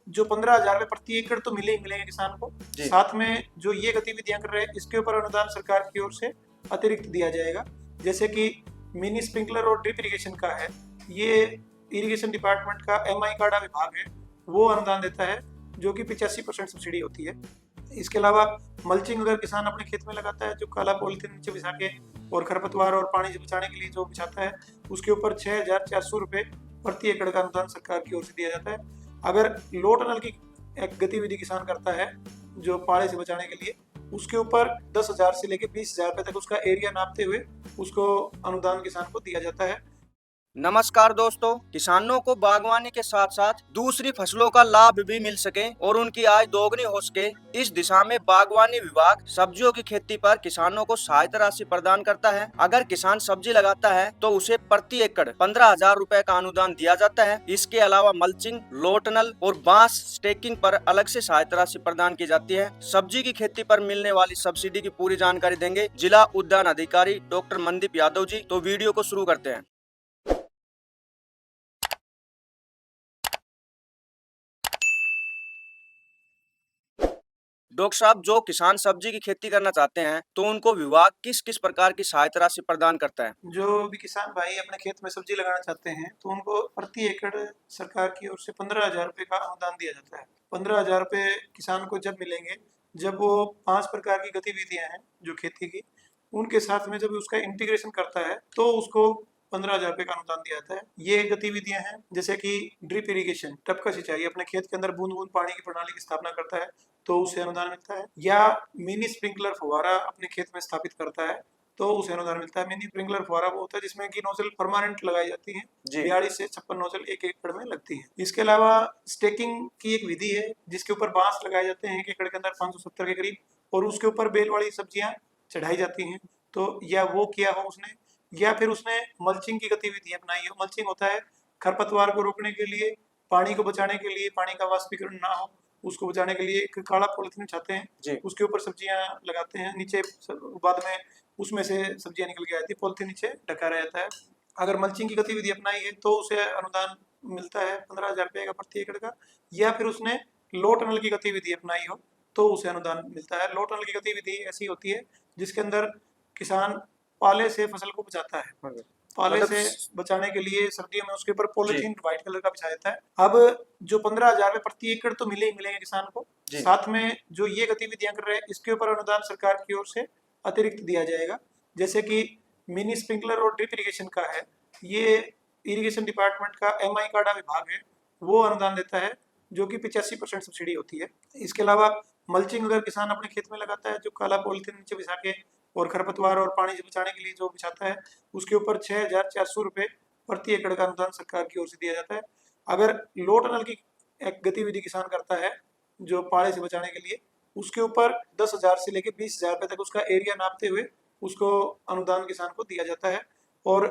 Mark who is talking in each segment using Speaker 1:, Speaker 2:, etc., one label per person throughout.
Speaker 1: जो 15,000 रुपये प्रति एकड़ तो मिले ही मिलेंगे किसान को। साथ में जो ये गतिविधियां कर रहे हैं इसके ऊपर अनुदान सरकार की ओर से अतिरिक्त दिया जाएगा। जैसे कि मिनी स्प्रिंकलर और ड्रिप इरिगेशन का है, ये इरिगेशन डिपार्टमेंट का MI काडा विभाग है, वो अनुदान देता है, जो कि 85% सब्सिडी होती है। इसके अलावा मल्चिंग अगर किसान अपने खेत में लगाता है, जो काला पॉलिथीन नीचे बिछा के और खरपतवार और पानी से बचाने के लिए जो बिछाता है, उसके ऊपर 6,400 रुपये प्रति एकड़ का अनुदान सरकार की ओर से दिया जाता है। अगर लो टनल की एक गतिविधि किसान करता है जो पाले से बचाने के लिए, उसके ऊपर 10,000 से लेकर 20,000 रुपये तक उसका एरिया नापते हुए उसको अनुदान किसान को दिया जाता है।
Speaker 2: नमस्कार दोस्तों, किसानों को बागवानी के साथ साथ दूसरी फसलों का लाभ भी मिल सके और उनकी आय दोगुनी हो सके, इस दिशा में बागवानी विभाग सब्जियों की खेती पर किसानों को सहायता राशि प्रदान करता है। अगर किसान सब्जी लगाता है तो उसे प्रति एकड़ 15,000 रुपए का अनुदान दिया जाता है। इसके अलावा मल्चिंग, लो टनल और बांस स्टेकिंग पर अलग से सहायता राशि प्रदान की जाती है। सब्जी की खेती पर मिलने वाली सब्सिडी की पूरी जानकारी देंगे जिला उद्यान अधिकारी डॉक्टर मनदीप यादव जी। तो वीडियो को शुरू करते हैं। डॉक्टर साहब, जो किसान सब्जी की खेती करना चाहते हैं तो उनको विभाग किस किस प्रकार की सहायता राशि प्रदान करता है?
Speaker 1: जो भी किसान भाई अपने खेत में सब्जी लगाना चाहते हैं तो उनको प्रति एकड़ सरकार की ओर से 15,000 रुपये का अनुदान दिया जाता है। 15,000 रुपये किसान को जब मिलेंगे, जब वो 5 प्रकार की गतिविधियां हैं जो खेती की, उनके साथ में जब उसका इंटीग्रेशन करता है तो उसको 15,000 रुपये का अनुदान दिया जाता है। ये गतिविधियां हैं जैसे कि ड्रिप इरिगेशन, टपका सिंचाई, अपने खेत के अंदर बूंद बूंद पानी की प्रणाली की स्थापना करता है तो उसे अनुदान मिलता है। या मिनी स्प्रिंकलर फुहारा अपने खेत में स्थापित करता है तो उसे अनुदान मिलता है। मिनी स्प्रिंकलर फुहारा वो होता है जिसमें कि नोजल परमानेंट लगाई जाती है, 42 से 56 नोजल एक एकड़ में लगती है। इसके अलावा स्टेकिंग की एक विधि है जिसके ऊपर बांस लगाए जाते हैं 1 एकड़ के अंदर 570 के करीब, और उसके ऊपर बेल वाली सब्जियां चढ़ाई जाती हैं। तो या वो किया हो उसने, या फिर उसने मल्चिंग की गतिविधि अपनाई हो। मल्चिंग होता है खरपतवार को रोकने के लिए, पानी को बचाने के लिए, पानी का वाष्पीकरण ना हो उसको बचाने के लिए एक काला पॉलिथीन बिछाते हैं, उसके ऊपर सब्जियां लगाते हैं, नीचे बाद में उसमें से सब्जियां निकल के आती है, पॉलिथीन नीचे ढका रहता है। अगर मल्चिंग की गतिविधि अपनाई है तो उसे अनुदान मिलता है 15,000 रुपये का प्रति एकड़ का। या फिर उसने लो टनल की गतिविधि अपनाई हो तो उसे अनुदान मिलता है। लो टनल की गतिविधि ऐसी होती है जिसके अंदर किसान पाले से फसल को बचाता है। पाले से बचाने के लिए सर्दियों में उसके ऊपर पॉलिथीन व्हाइट कलर का बिछाया जाता है। अब जो 15,000 रुपये प्रति एकड़ तो मिले ही मिलेंगे किसान को, साथ में जो ये गतिविधियां कर रहे हैं इसके ऊपर अनुदान सरकार की ओर से अतिरिक्त दिया जाएगा। जैसे कि मिनी स्प्रिंकलर और ड्रिप इरिगेशन का है, ये इरिगेशन डिपार्टमेंट का MI काडा विभाग है, वो अनुदान देता है, जो कि 85% सब्सिडी होती है। इसके अलावा मल्चिंग अगर किसान अपने खेत में लगाता है, जो काला पॉलिथीन नीचे बिछा के और खरपतवार और पानी से बचाने के लिए जो बिछाता है, उसके ऊपर 6,400 रुपये प्रति एकड़ का अनुदान सरकार की ओर से दिया जाता है। अगर लो टनल की एक गतिविधि किसान करता है जो पाले से बचाने के लिए, उसके ऊपर 10,000 से लेकर 20,000 रुपये तक उसका एरिया नापते हुए उसको अनुदान किसान को दिया जाता है। और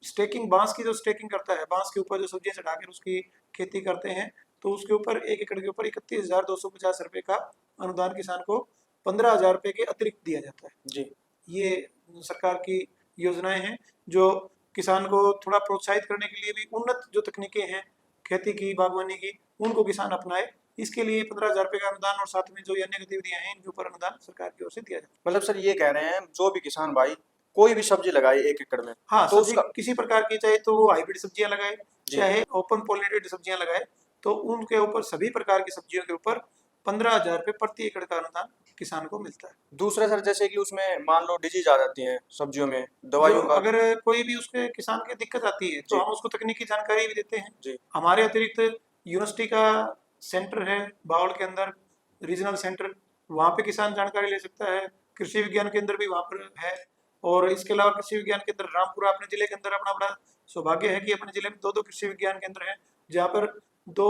Speaker 1: स्टेकिंग, बांस की जो स्टेकिंग करता है, बांस के ऊपर जो सब्जियां चढ़ाकर उसकी खेती करते हैं, तो उसके ऊपर 1 एकड़ के ऊपर 31,250 रुपये का अनुदान किसान को 15,000 रुपये के अतिरिक्त दिया जाता है। जी, ये सरकार की योजनाएं हैं जो किसान को थोड़ा प्रोत्साहित करने के लिए भी, उन्नत जो तकनीकें हैं खेती की, बागवानी की, उनको किसान अपनाए, इसके लिए 15,000 रुपये का अनुदान और साथ में जो अन्य गतिविधियां हैं इनके ऊपर अनुदान सरकार की ओर से दिया जाता है।
Speaker 2: मतलब सर ये कह रहे हैं जो भी किसान भाई कोई भी सब्जी लगाए 1 एकड़ में,
Speaker 1: हाँ, तो उसका किसी प्रकार की, चाहे तो वो हाइब्रिड सब्जियां लगाए चाहे ओपन पॉलिनेटेड सब्जियां लगाए, तो उनके ऊपर सभी प्रकार की सब्जियों के ऊपर 15,000 रुपये प्रति एकड़ का अनुदान किसान को मिलता है।
Speaker 2: दूसरा सर, जैसे कि उसमें मान लो डिजीज आ जाती है सब्जियों में, दवाइयों का
Speaker 1: अगर कोई भी उसके किसान की दिक्कत आती है तो हम उसको तकनीकी जानकारी भी देते हैं। हमारे अतिरिक्त यूनिवर्सिटी का सेंटर है बावल के अंदर, रीजनल सेंटर, वहाँ पे किसान जानकारी ले सकता है। कृषि विज्ञान केंद्र भी वहाँ पर है। और इसके अलावा कृषि विज्ञान केंद्र रामपुरा अपने जिले के अंदर, अपना बड़ा सौभाग्य है कि अपने जिले में 2 कृषि विज्ञान केंद्र हैं जहाँ पर 2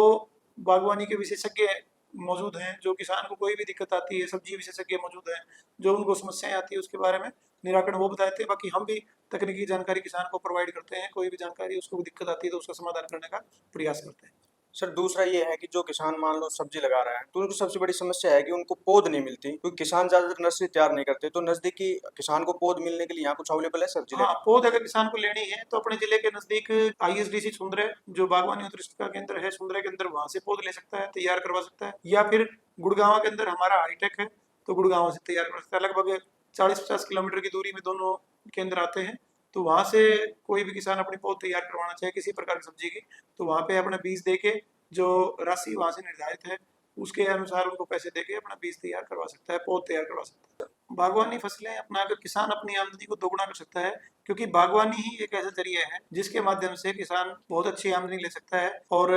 Speaker 1: बागवानी के विशेषज्ञ मौजूद हैं। जो किसान को कोई भी दिक्कत आती है, सब्जी विशेषज्ञ मौजूद हैं, जो उनको समस्याएं आती है उसके बारे में निराकरण वो बताते हैं। बाकी हम भी तकनीकी जानकारी किसान को प्रोवाइड करते हैं, कोई भी जानकारी उसको दिक्कत आती है तो उसका समाधान करने का प्रयास करते हैं।
Speaker 2: सर दूसरा ये है कि जो किसान मान लो सब्जी लगा रहा है तो उनको सबसे बड़ी समस्या है कि उनको पौध नहीं मिलती, क्योंकि किसान ज्यादातर नर्सरी तैयार नहीं करते। तो नजदीकी किसान को पौध मिलने के लिए यहाँ कुछ अवेलेबल है सर जिले
Speaker 1: हाँ,
Speaker 2: में?
Speaker 1: पौध अगर किसान को लेनी है तो अपने जिले के नजदीक ISDC सुंदर जो बागवानी उत्कृष्टता केंद्र है सुंदर के अंदर, वहां से पौध ले सकता है, तैयार करवा सकता है। या फिर गुड़गांव के अंदर हमारा हाईटेक है तो गुड़गांव से तैयार कर सकता है। लगभग 40-50 किलोमीटर की दूरी में दोनों केंद्र आते हैं। तो वहां से कोई भी किसान अपनी पौध तैयार करवाना चाहे किसी प्रकार की सब्जी की, तो वहां पे अपना बीज दे के जो राशि वहां से निर्धारित है उसके अनुसार उनको पैसे देके अपना बीज तैयार करवा सकता है, पौध तैयार करवा सकता है। बागवानी फसलें अपनाकर किसान अपनी आमदनी को दोगुना कर सकता है, क्योंकि बागवानी ही एक ऐसा जरिया है जिसके माध्यम से किसान बहुत अच्छी आमदनी ले सकता है। और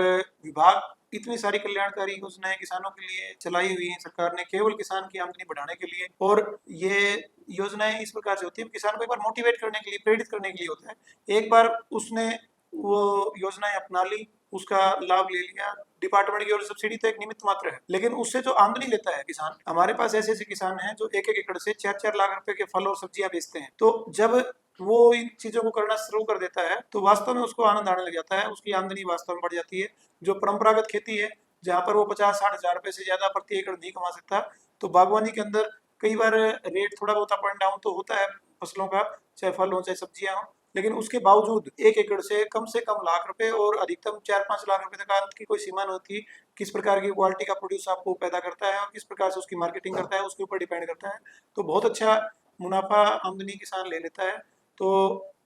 Speaker 1: विभाग इतनी सारी कल्याणकारी योजनाएं किसानों के लिए चलाई हुई है सरकार ने, केवल किसान की आमदनी बढ़ाने के लिए। और ये योजनाएं इस प्रकार से होती है किसान को एक बार मोटिवेट करने के लिए, प्रेरित करने के लिए होता है। एक बार उसने वो योजनाएं अपना ली, उसका लाभ ले लिया, डिपार्टमेंट की ओर से सब्सिडी तो एक निमित्त मात्र है, लेकिन उससे जो आमदनी लेता है किसान, हमारे पास ऐसे ऐसे किसान हैं जो 1-1 एकड़ से 4-4 लाख रुपए के फल और सब्जियां बेचते हैं। तो जब वो इन चीजों को करना शुरू कर देता है तो वास्तव में उसको आनंद आने लग जाता है, उसकी आमदनी वास्तव में बढ़ जाती है। जो परंपरागत खेती है जहाँ पर वो 50-60 हजार रुपए से ज्यादा प्रति एकड़ नहीं कमा सकता, तो बागवानी के अंदर कई बार रेट थोड़ा बहुत अप एंड डाउन तो होता है फसलों का, चाहे फल हो चाहे सब्जियां हो, लेकिन उसके बावजूद 1 एकड़ से कम लाख रुपए और अधिकतम 4-5 लाख रुपए तक की कोई सीमा नहीं होती। किस प्रकार की क्वालिटी का प्रोड्यूस आपको पैदा करता है और किस प्रकार से उसकी मार्केटिंग करता है उसके ऊपर डिपेंड करता है। तो बहुत अच्छा मुनाफा आमदनी किसान ले लेता है। तो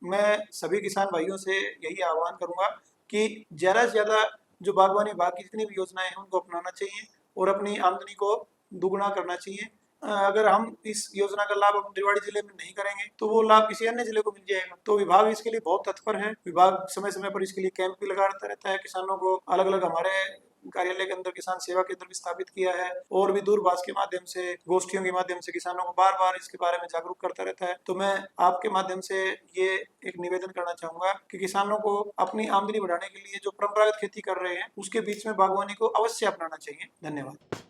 Speaker 1: मैं सभी किसान भाइयों से यही आह्वान करूंगा कि ज़्यादा से ज़्यादा जो बागवानी विभाग की जितनी भी योजनाएं हैं उनको अपनाना चाहिए और अपनी आमदनी को दुगुना करना चाहिए। अगर हम इस योजना का लाभ अपने रेवाड़ी जिले में नहीं करेंगे तो वो लाभ किसी अन्य जिले को मिल जाएगा। तो विभाग इसके लिए बहुत तत्पर है। विभाग समय समय पर इसके लिए कैंप भी लगाता रहता है, किसानों को अलग अलग हमारे कार्यालय के अंदर किसान सेवा केंद्र भी स्थापित किया है और भी दूरभाष के माध्यम से, गोष्ठियों के माध्यम से किसानों को बार बार इसके बारे में जागरूक करता रहता है। तो मैं आपके माध्यम से ये एक निवेदन करना चाहूंगा कि किसानों को अपनी आमदनी बढ़ाने के लिए जो परंपरागत खेती कर रहे हैं उसके बीच में बागवानी को अवश्य अपनाना चाहिए। धन्यवाद।